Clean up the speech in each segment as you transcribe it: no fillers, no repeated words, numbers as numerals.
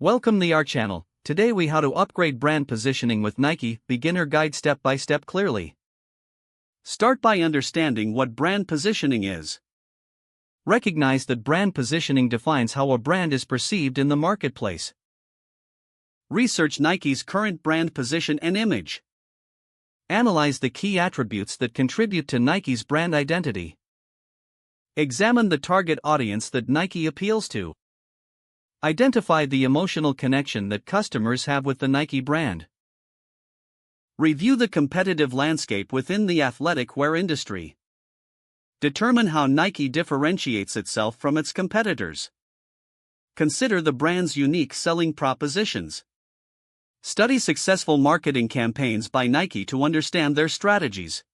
Welcome to our channel. Today we how to upgrade brand positioning with Nike, beginner guide step by step clearly. Start by understanding what brand positioning is. Recognize that brand positioning defines how a brand is perceived in the marketplace. Research Nike's current brand position and image. Analyze the key attributes that contribute to Nike's brand identity. Examine the target audience that Nike appeals to. Identify the emotional connection that customers have with the Nike brand. Review the competitive landscape within the athletic wear industry. Determine how Nike differentiates itself from its competitors. Consider the brand's unique selling propositions. Study successful marketing campaigns by Nike to understand their strategies.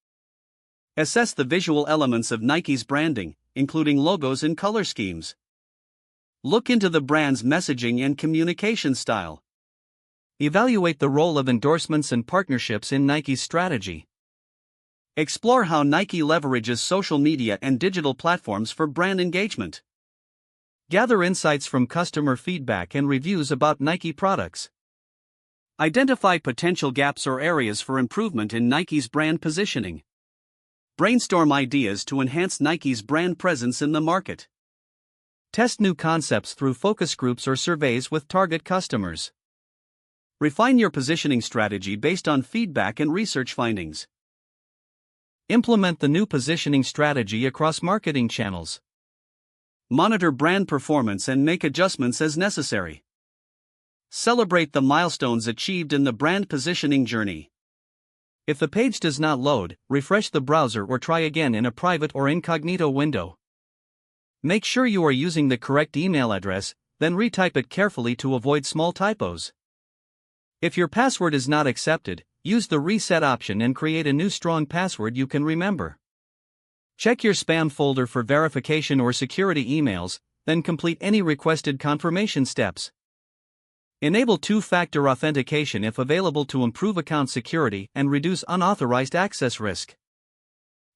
Assess the visual elements of Nike's branding, including logos and color schemes. Look into the brand's messaging and communication style. Evaluate the role of endorsements and partnerships in Nike's strategy. Explore how Nike leverages social media and digital platforms for brand engagement. Gather insights from customer feedback and reviews about Nike products. Identify potential gaps or areas for improvement in Nike's brand positioning. Brainstorm ideas to enhance Nike's brand presence in the market. Test new concepts through focus groups or surveys with target customers. Refine your positioning strategy based on feedback and research findings. Implement the new positioning strategy across marketing channels. Monitor brand performance and make adjustments as necessary. Celebrate the milestones achieved in the brand positioning journey. If the page does not load, refresh the browser or try again in a private or incognito window. Make sure you are using the correct email address, then retype it carefully to avoid small typos. If your password is not accepted, use the reset option and create a new strong password you can remember. Check your spam folder for verification or security emails, then complete any requested confirmation steps. Enable two-factor authentication if available to improve account security and reduce unauthorized access risk.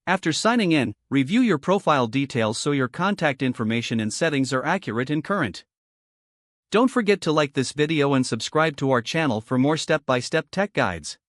After signing in, review your profile details so your contact information and settings are accurate and current. Don't forget to like this video and subscribe to our channel for more step-by-step tech guides.